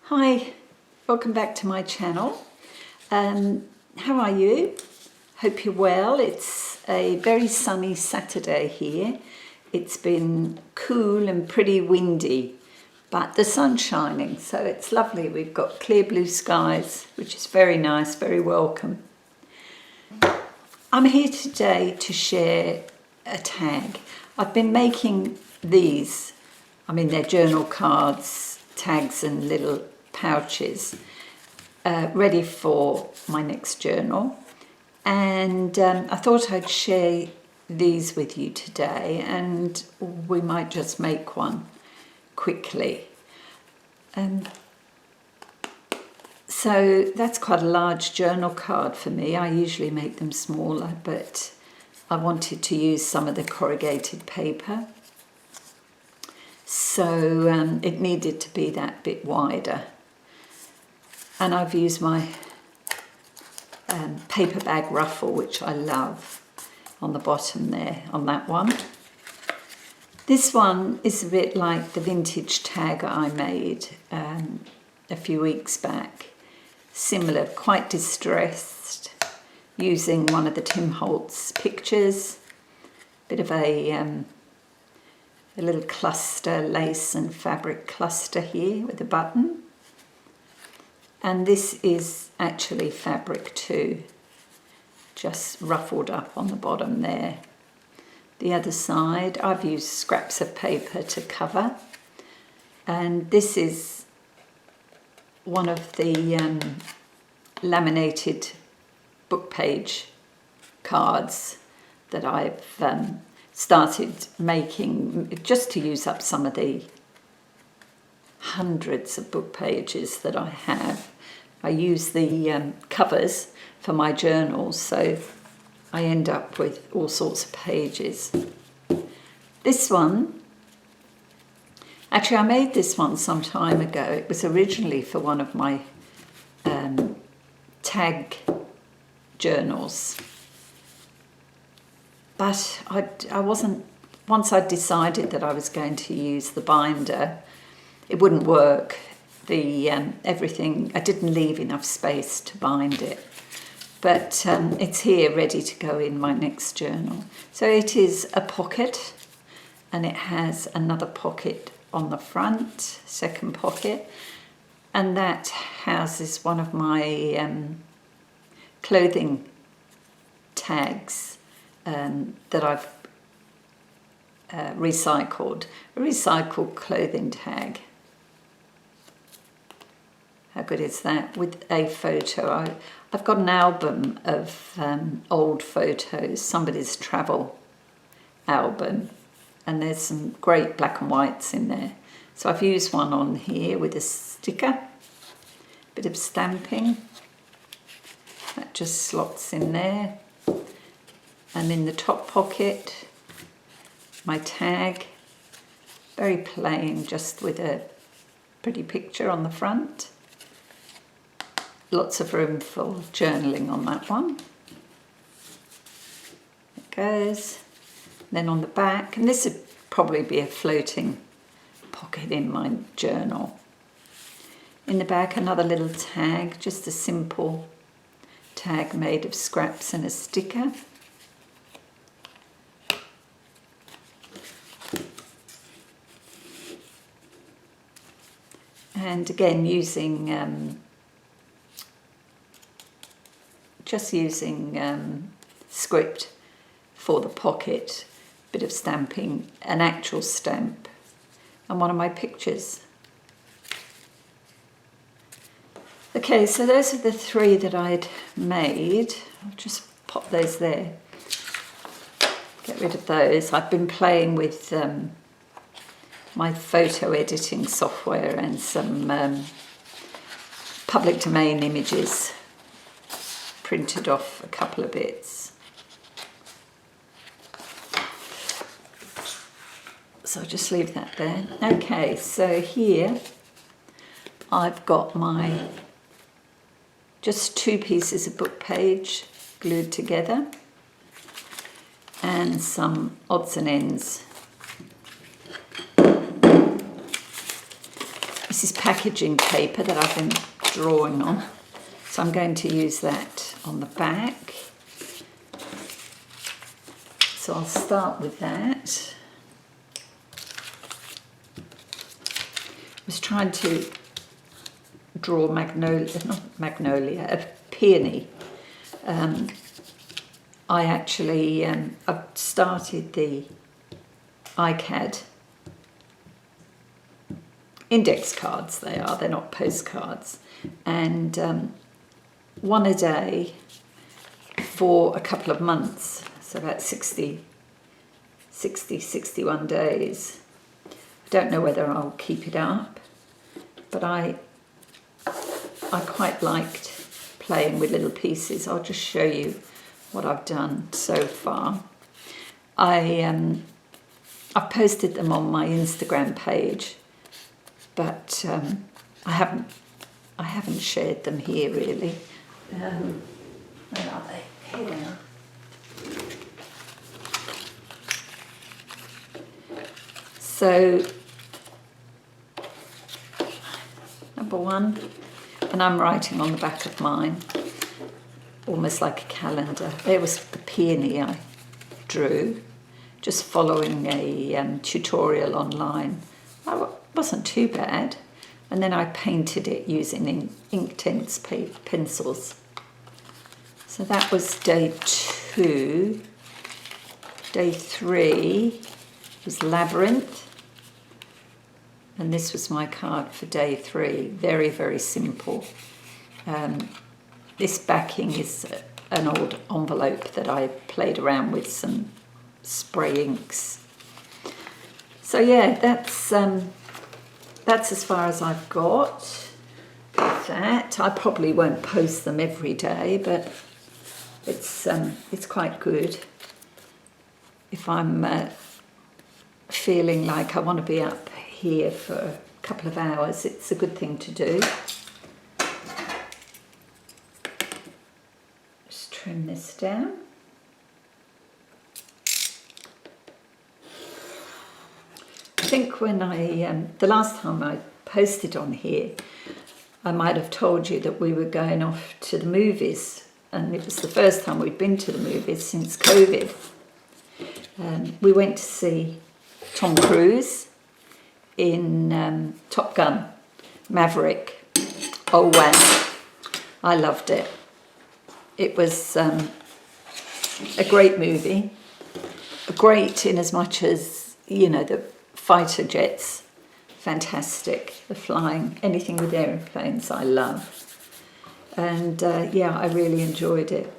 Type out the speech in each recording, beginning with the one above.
Hi, welcome back to my channel. How are you? Hope you're well. It's a very sunny Saturday here. It's been cool and pretty windy, but the sun's shining, so it's lovely. We've got clear blue skies, which is very nice, very welcome. I'm here today to share a tag. I've been making these, they're journal cards, tags and little pouches ready for my next journal, and I thought I'd share these with you today, and we might just make one quickly. So that's quite a large journal card for me. I usually make them smaller, but I wanted to use some of the corrugated paper, so it needed to be that bit wider. And I've used my paper bag ruffle, which I love, on the bottom there, on that one. This one is a bit like the vintage tag I made a few weeks back. Similar, quite distressed, using one of the Tim Holtz pictures. Bit of a little cluster, lace and fabric cluster here with a button. And this is actually fabric too, just ruffled up on the bottom there. The other side, I've used scraps of paper to cover. And this is one of the laminated book page cards that I've started making just to use up some of the hundreds of book pages that I have. I use the covers for my journals, so I end up with all sorts of pages. This one, actually I made this one some time ago. It was originally for one of my tag journals, but I wasn't, once I decided that I was going to use the binder, it wouldn't work. The everything, I didn't leave enough space to bind it, but it's here ready to go in my next journal. So it is a pocket, and it has another pocket on the front, second pocket, and that houses one of my clothing tags that I've recycled, a recycled clothing tag. How good is that? With a photo. I've got an album of old photos, somebody's travel album, and there's some great black and whites in there. So I've used one on here with a sticker, bit of stamping. That just slots in there. And in the top pocket, my tag, very plain, just with a pretty picture on the front. Lots of room for journaling on that one. It goes. Then on the back, and this would probably be a floating pocket in my journal. In the back, another little tag, just a simple tag made of scraps and a sticker. And again, using just using script for the pocket, bit of stamping, an actual stamp, and one of my pictures. Okay, so those are the three that I'd made. I'll just pop those there. Get rid of those. I've been playing with my photo editing software and some public domain images. Printed off a couple of bits. So I'll just leave that there. Okay, so here I've got my just two pieces of book page glued together and some odds and ends. This is packaging paper that I've been drawing on. So I'm going to use that on the back. So I'll start with that. I was trying to draw a peony. I actually, I've started the iCAD index cards, they're not postcards, and one a day for a couple of months, so about 61 days. I don't know whether I'll keep it up, but I quite liked playing with little pieces. I'll just show you what I've done so far. I've posted them on my Instagram page, but I haven't shared them here really. Where are they? Here they are. So, number one, and I'm writing on the back of mine, almost like a calendar. There was the peony I drew, just following a tutorial online. It wasn't too bad. And then I painted it using Inktense pencils. So that was day 2. Day 3 was Labyrinth. And this was my card for day 3. Very, very simple. This backing is an old envelope that I played around with some spray inks. So yeah, that's as far as I've got with that. I probably won't post them every day, but it's quite good. If I'm feeling like I want to be up here for a couple of hours, it's a good thing to do. Just trim this down. I think when the last time I posted on here, I might have told you that we were going off to the movies, and it was the first time we'd been to the movies since COVID. We went to see Tom Cruise in Top Gun, Maverick. Oh wow, I loved it. It was a great movie, great in as much as, you know, the fighter jets, fantastic. The flying, anything with aeroplanes I love. And yeah, I really enjoyed it.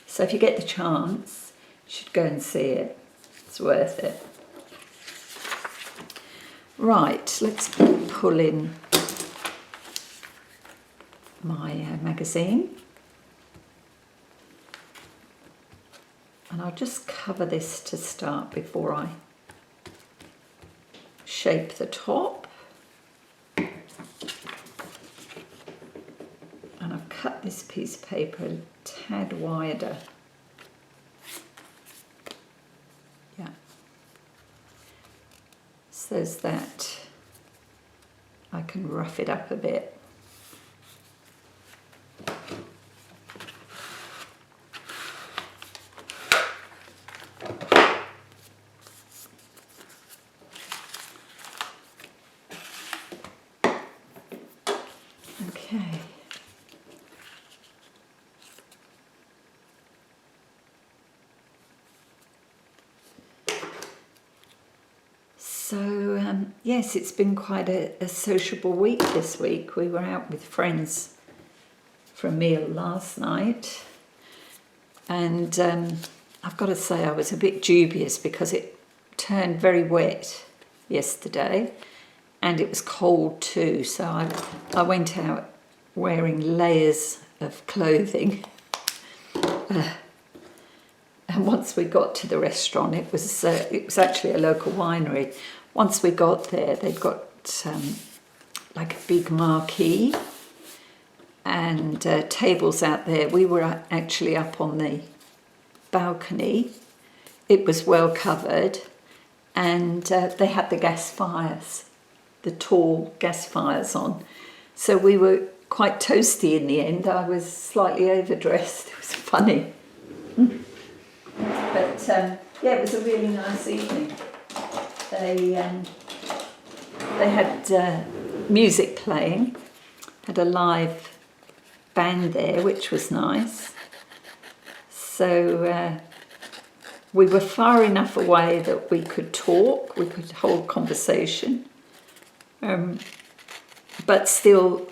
So if you get the chance, you should go and see it. It's worth it. Right, let's pull in my magazine. And I'll just cover this to start before I shape the top. And I've cut this piece of paper a tad wider. Yeah. So that I can rough it up a bit. Okay. So, yes, it's been quite a sociable week this week. We were out with friends for a meal last night, and I've got to say I was a bit dubious because it turned very wet yesterday and it was cold too, so I went out wearing layers of clothing. And once we got to the restaurant, it was actually a local winery. Once we got there, they'd got like a big marquee and tables out there. We were actually up on the balcony. It was well covered, and they had the gas fires, the tall gas fires on. So we were quite toasty in the end. I was slightly overdressed. It was funny. But yeah, it was a really nice evening. They had music playing, had a live band there, which was nice. So we were far enough away that we could talk, we could hold conversation, but still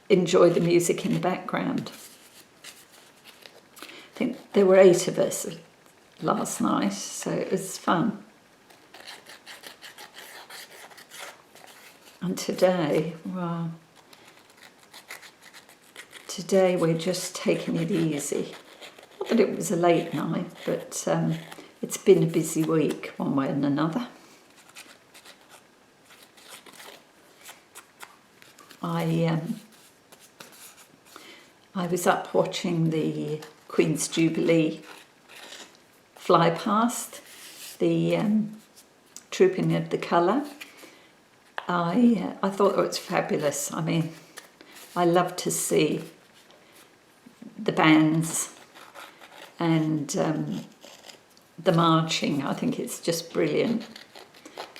enjoy the music in the background. I think there were 8 of us last night, so it was fun. And today, well, today we're just taking it easy. Not that it was a late night, but it's been a busy week one way and another. I was up watching the Queen's Jubilee fly past, the Trooping of the Colour. I thought it was fabulous. I mean, I love to see the bands and the marching. I think it's just brilliant.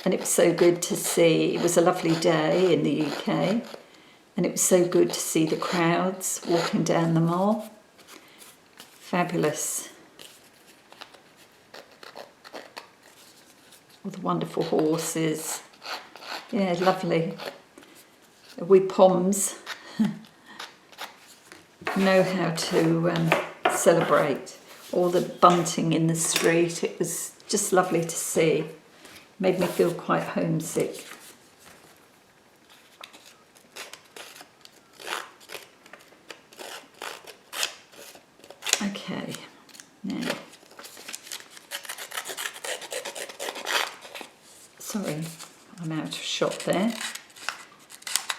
And it was so good to see. It was a lovely day in the UK, and it was so good to see the crowds walking down the mall. Fabulous. All the wonderful horses. Yeah, lovely. We Poms know how to celebrate. All the bunting in the street, it was just lovely to see. Made me feel quite homesick. Okay, now, sorry, I'm out of shot there.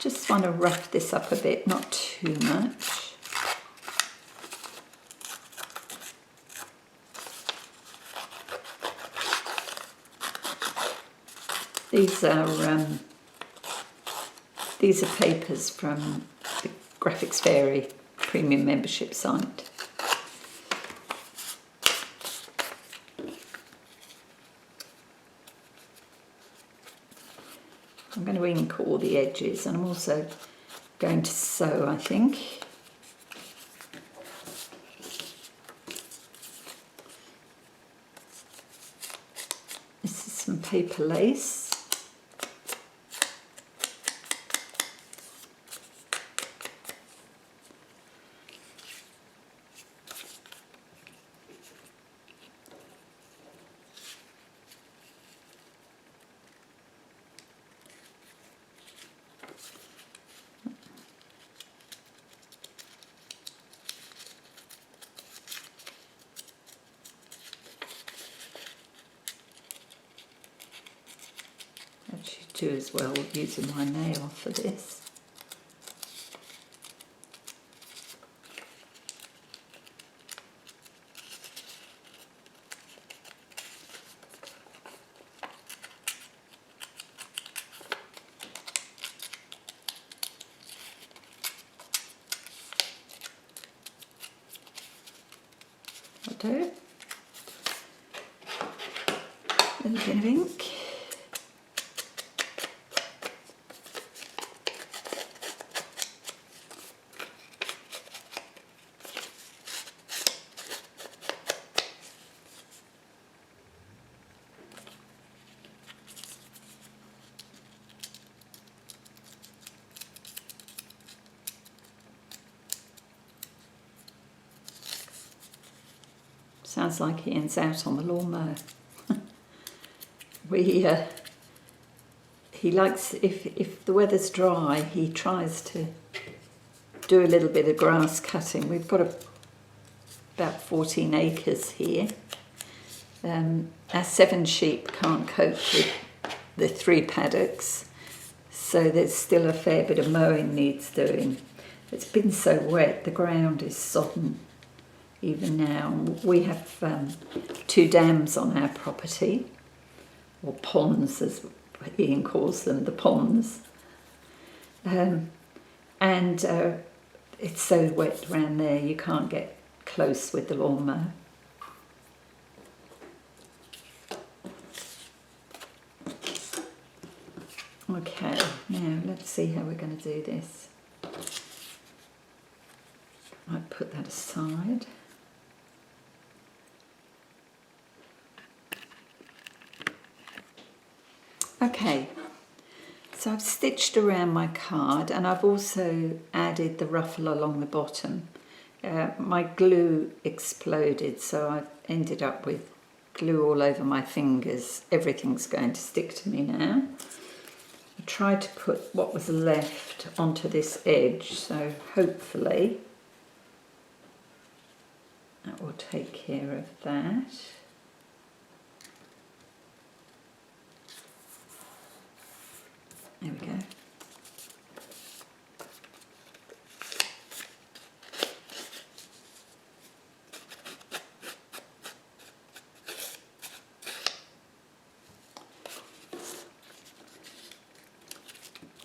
Just want to rough this up a bit, not too much. These are papers from the Graphics Fairy premium membership site. I'm going to ink all the edges, and I'm also going to sew, I think. This is some paper lace. Do as well using my nail for this. I'll do a little bit of ink. Sounds like Ian's out on the lawnmower. He likes, if the weather's dry, he tries to do a little bit of grass cutting. We've got about 14 acres here. Our 7 sheep can't cope with the 3 paddocks, so there's still a fair bit of mowing needs doing. It's been so wet, the ground is sodden even now. We have 2 dams on our property, or ponds as Ian calls them, the ponds. And it's so wet around there you can't get close with the lawnmower. Okay, now let's see how we're going to do this. I put that aside. Okay, so I've stitched around my card and I've also added the ruffle along the bottom. My glue exploded, so I've ended up with glue all over my fingers. Everything's going to stick to me now. I tried to put what was left onto this edge, so hopefully that will take care of that. There we go.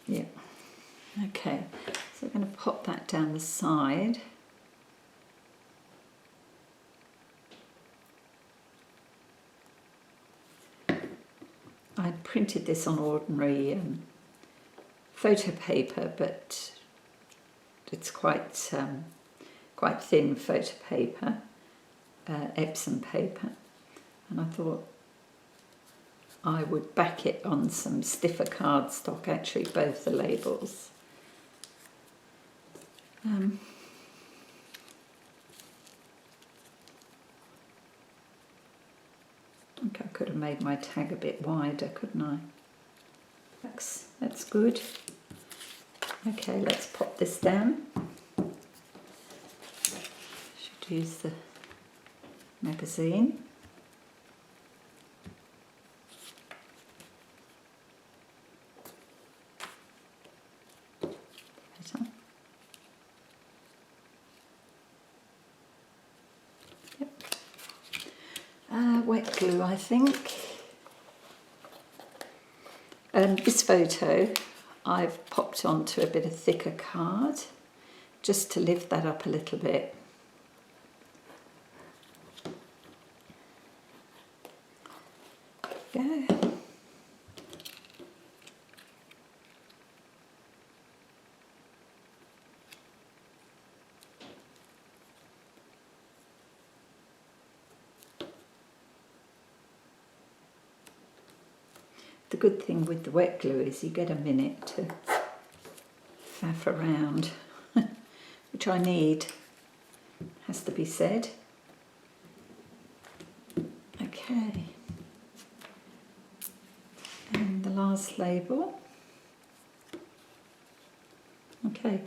Yeah. Okay, so I'm going to pop that down the side. I printed this on ordinary photo paper, but it's quite thin photo paper, Epsom paper, and I thought I would back it on some stiffer cardstock, actually both the labels. I think I could have made my tag a bit wider, couldn't I? That's good. Okay, let's pop this down. Should use the magazine. Better. Yep. Wet glue, I think. This photo I've popped onto a bit of thicker card just to lift that up a little bit. Go. The good thing with the wet glue is you get a minute to faff around, which I need, has to be said. Okay, and the last label. Okay,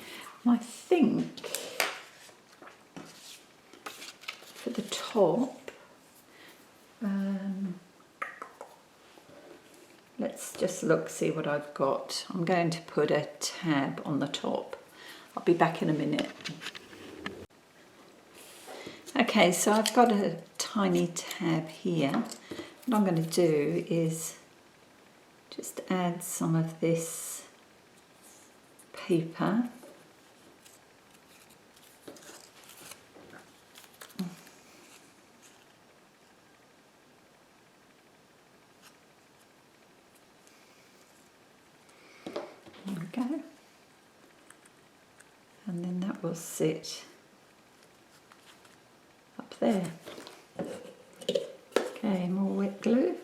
I think for the top, let's just look, see what I've got. I'm going to put a tab on the top. I'll be back in a minute. Okay, so I've got a tiny tab here. What I'm going to do is just add some of this paper. There we go. And then that will sit up there. Okay, more wet glue.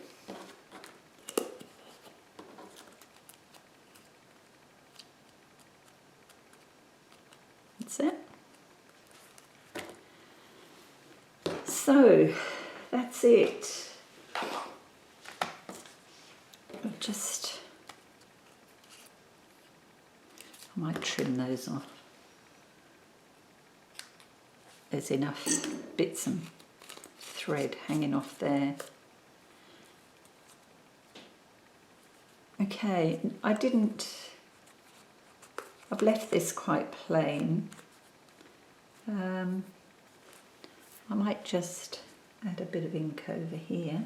That's it. So, that's it. I'll just, I might trim those off. There's enough bits and thread hanging off there. Okay, I've left this quite plain. I might just add a bit of ink over here.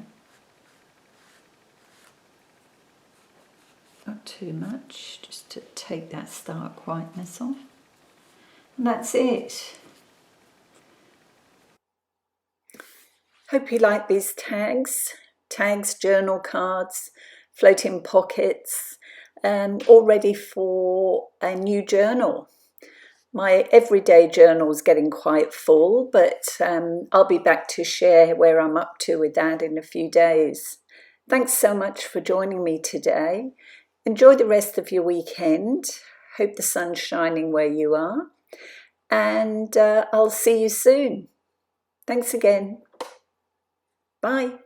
not too much, just to take that stark whiteness off. And that's it. Hope you like these tags, journal cards, floating pockets, all ready for a new journal. My everyday journal is getting quite full, but I'll be back to share where I'm up to with that in a few days. Thanks so much for joining me today. Enjoy the rest of your weekend. Hope the sun's shining where you are. And I'll see you soon. Thanks again. Bye.